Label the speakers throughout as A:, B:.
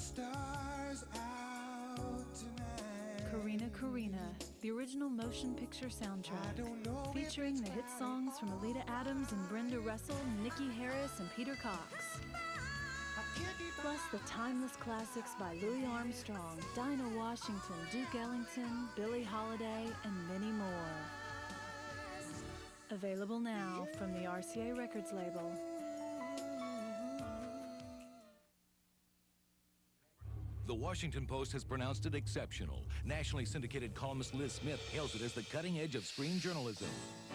A: stars out tonight.
B: Karina Karina, the original motion picture soundtrack, featuring the hit songs from Alita Adams and Brenda Russell, Nikki Harris, and Peter Cox. Plus the timeless classics by Louis Armstrong, Dinah Washington, Duke Ellington, Billie Holiday, and many more. Available now from the RCA Records label.
C: The Washington Post has pronounced it exceptional. Nationally syndicated columnist Liz Smith hails it as the cutting edge of screen journalism.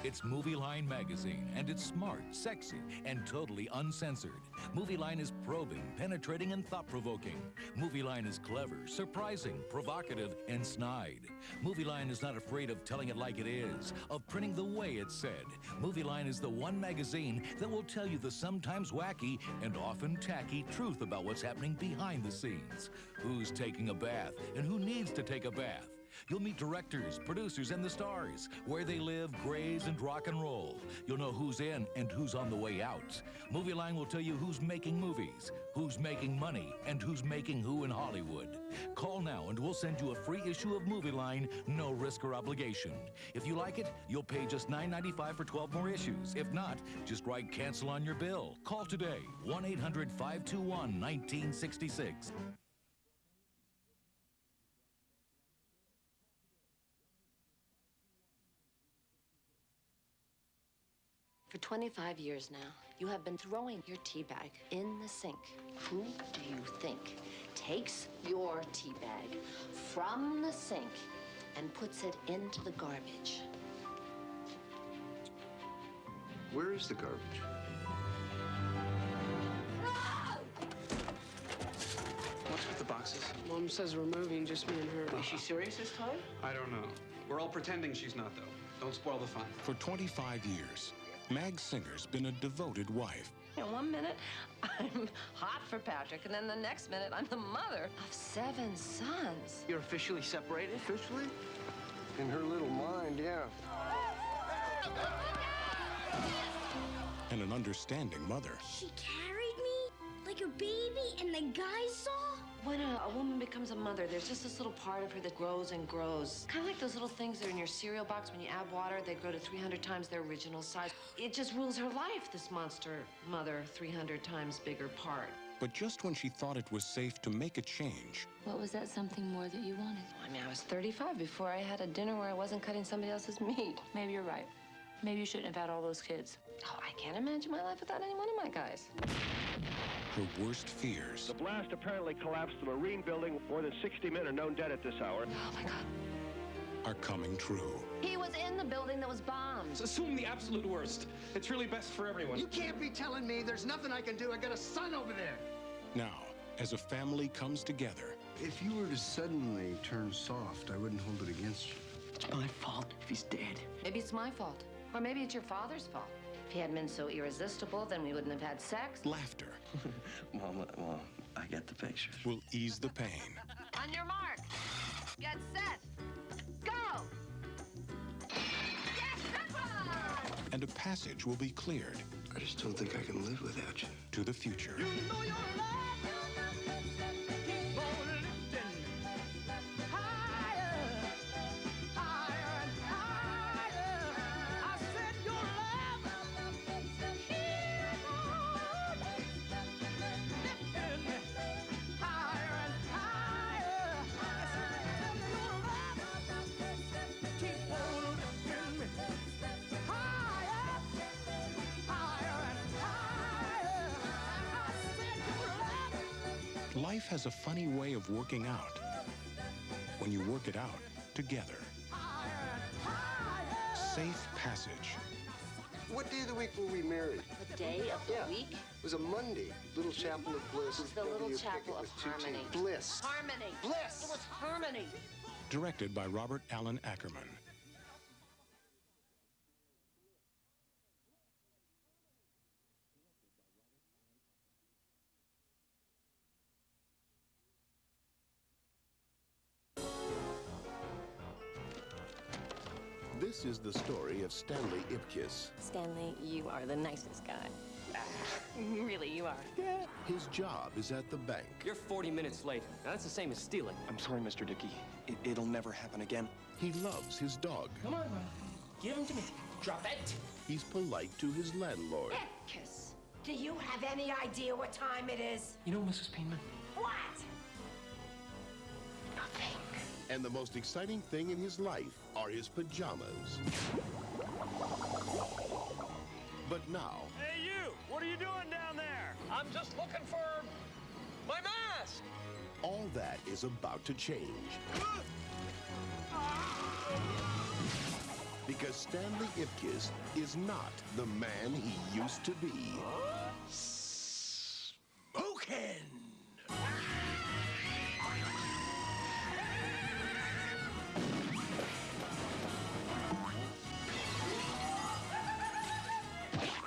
C: It's Movie Line magazine, and it's smart, sexy, and totally uncensored. Movie Line is probing, penetrating, and thought-provoking. Movie Line is clever, surprising, provocative, and snide. Movie Line is not afraid of telling it like it is, of printing the way it's said. Movie Line is the one magazine that will tell you the sometimes wacky and often tacky truth about what's happening behind the scenes. Who's taking a bath and who needs to take a bath. You'll meet directors, producers, and the stars, where they live, graze, and rock and roll. You'll know who's in and who's on the way out. Movie Line will tell you who's making movies, who's making money, and who's making who in Hollywood. Call now and we'll send you a free issue of Movie Line, no risk or obligation. If you like it, you'll pay just $9.95 for 12 more issues. If not, just write cancel on your bill. Call today, 1-800-521-1966.
D: For 25 years now, you have been throwing your tea bag in the sink. Who do you think takes your tea bag from the sink and puts it into the garbage?
E: Where is the garbage? What's with the boxes?
F: Mom says we're moving, just me and her.
G: Is she serious this time?
E: I don't know. We're all pretending she's not, though. Don't spoil the fun.
H: For 25 years, Mag Singer's been a devoted wife.
D: In 1 minute, I'm hot for Patrick, and then the next minute, I'm the mother of 7 sons.
G: You're officially separated?
E: Officially? In her little mind, yeah.
H: And an understanding mother.
I: She carried me like a baby, and the guys saw?
D: When a woman becomes a mother, there's just this little part of her that grows and grows. Kind of like those little things that are in your cereal box. When you add water, they grow to 300 times their original size. It just rules her life, this monster mother, 300 times bigger part.
H: But just when she thought it was safe to make a change.
J: What was that something more that you wanted?
D: I mean, I was 35 before I had a dinner where I wasn't cutting somebody else's meat.
J: Maybe you're right. Maybe you shouldn't have had all those kids.
D: Oh, I can't imagine my life without any one of my guys.
H: Her worst fears.
K: The blast apparently collapsed the Marine building. More than 60 men are known dead at this hour.
D: Oh, my God.
H: Are coming true.
D: He was in the building that was bombed.
G: Assume the absolute worst. It's really best for everyone.
L: You can't be telling me there's nothing I can do. I got a son over there.
H: Now, as a family comes together.
E: If you were to suddenly turn soft, I wouldn't hold it against you.
G: It's my fault if he's dead.
D: Maybe it's my fault. Or maybe it's your father's fault. If he hadn't been so irresistible, then we wouldn't have had sex.
H: Laughter.
M: Well, I get the picture.
H: Will ease the pain.
D: On your mark. Get set. Go! Yes, good one!
H: And a passage will be cleared.
E: I just don't think I can live without you.
H: To the future.
A: You know your love.
H: Life has a funny way of working out when you work it out together. Safe passage.
E: What day of the week were we married?
D: The day of the week?
E: It was a Monday. Little Chapel of Bliss.
D: It was the Little Chapel of Harmony.
E: Bliss.
D: Harmony.
E: Bliss.
D: It was harmony.
H: Directed by Robert Allen Ackerman.
N: This is the story of Stanley Ipkiss.
J: Stanley, you are the nicest guy. Really, you are.
N: Yeah. His job is at the bank.
O: You're 40 minutes late. Now, that's the same as stealing.
P: I'm sorry, Mr. Dickey. It'll never happen again.
N: He loves his dog.
O: Come on, bro. Give him to me. Drop it.
N: He's polite to his landlord.
Q: Ipkiss, do you have any idea what time it is?
O: You know, Mrs. Penman?
Q: What?
O: Nothing.
N: And the most exciting thing in his life are his pajamas. But now...
R: Hey, you! What are you doing down there?
O: I'm just looking for my mask.
N: all that is about to change. Because Stanley Ipkiss is not the man he used to be.
R: Smokin'!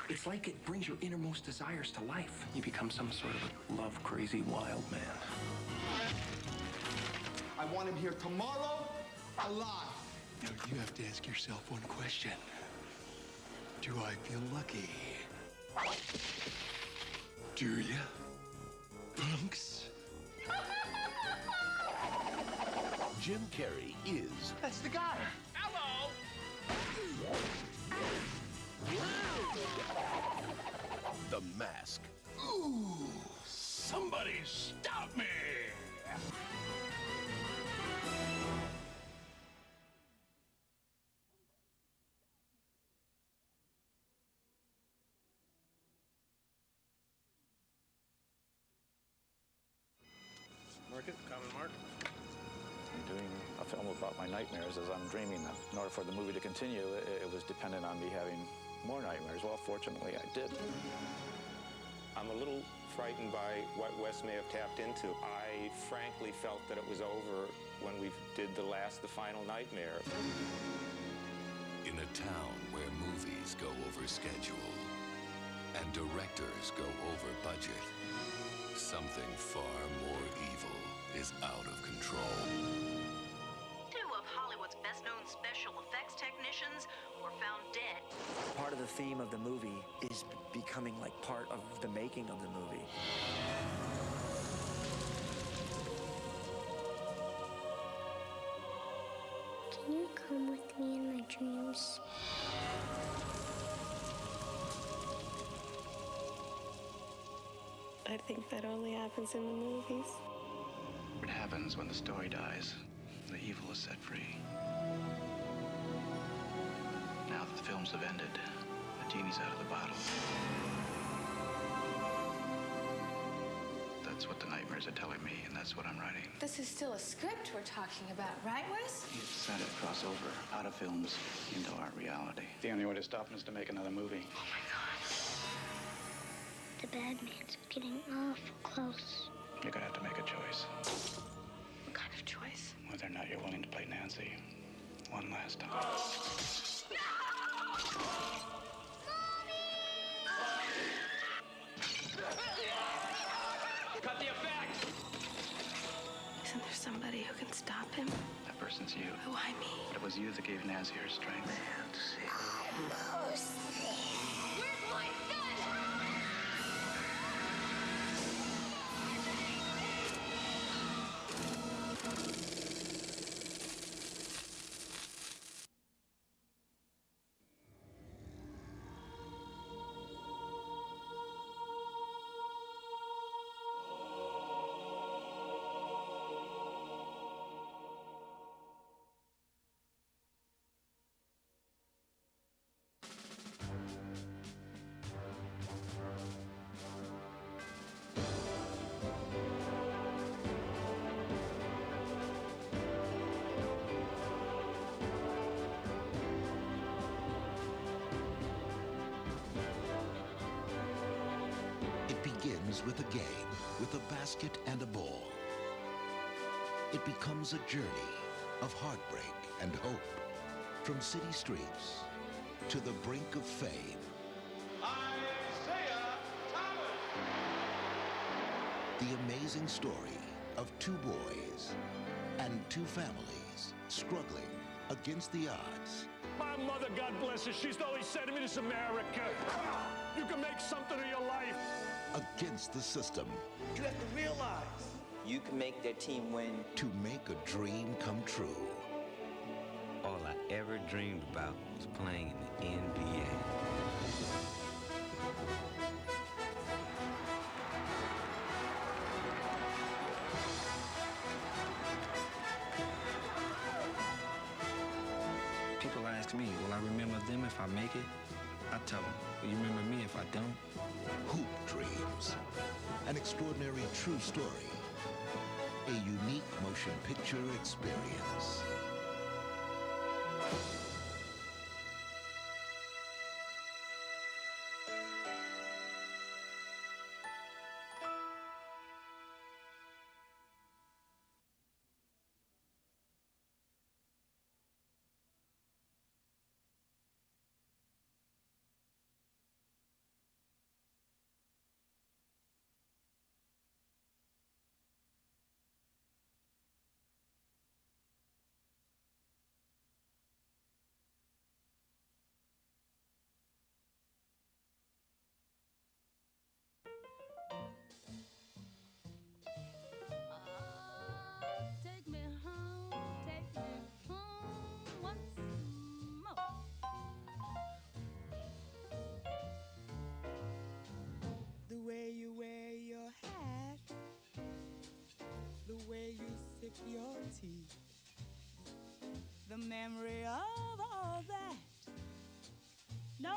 P: It's like it brings your innermost desires to life. You become some sort of a love-crazy wild man.
L: I want him here tomorrow, alive.
E: Now, you have to ask yourself one question. Do I feel lucky? Do you, punks?
N: Jim Carrey is...
L: That's the guy.
R: Hello!
N: The Mask.
R: Ooh, somebody stop me!
S: Market, common mark.
T: I'm doing a film about my nightmares as I'm dreaming them. In order for the movie to continue, it was dependent on me having more nightmares. Well, fortunately, I did.
U: I'm a little frightened by what Wes may have tapped into. I frankly felt that it was over when we did the final nightmare.
C: In a town where movies go over schedule and directors go over budget, something far more evil is out of control.
V: Two of Hollywood's best-known special effects technicians were found dead.
W: Part of the theme of the movie is becoming like part of the making of the movie.
I: Can you come with me in my dreams?
F: I think that only happens in the movies.
X: What happens when the story dies? The evil is set free. Now that the films have ended, the genie's out of the bottle. That's what the nightmares are telling me, and that's what I'm writing.
Y: This is still a script we're talking about, right, Wes?
X: We've decided to cross over out of films into our reality. The only way to stop him is to make another movie.
Y: Oh, my God.
I: The bad man's getting awful close.
X: You're gonna have to make a choice.
Y: What kind of choice?
X: Whether or not you're willing to play Nancy one last time.
O: Cut the effect!
F: Isn't there somebody who can stop him?
X: That person's you.
F: Why me?
X: It was you that gave Nancy her strength.
I: Almost there.
V: Where's my gun?
Z: It begins with a game, with a basket and a ball. It becomes a journey of heartbreak and hope, from city streets to the brink of fame.
R: Isaiah Thomas!
Z: The amazing story of two boys and two families struggling against the odds.
R: My mother, God bless her, she's always said to me, this America, you can make something of your life
Z: against the system.
A: You have to realize you can make their team win.
Z: To make a dream come true.
B: All I ever dreamed about was playing in the NBA.
D: People ask me, will I remember them if I make it? I tell them, will you remember me if I don't?
Z: Hoop Dreams. An extraordinary true story. A unique motion picture experience.
G: The way you wear your hat, the way you sip your tea, the memory of all that. No,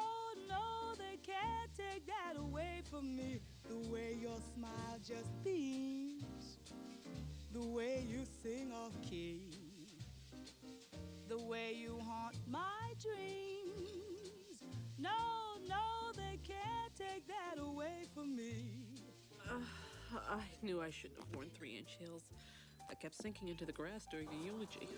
G: no, they can't take that away from me. The way your smile just beams, the way you sing off key, the way you haunt my dreams. No, no, they can't take that away from me.
K: I knew I shouldn't have worn 3-inch heels. I kept sinking into the grass during the eulogy.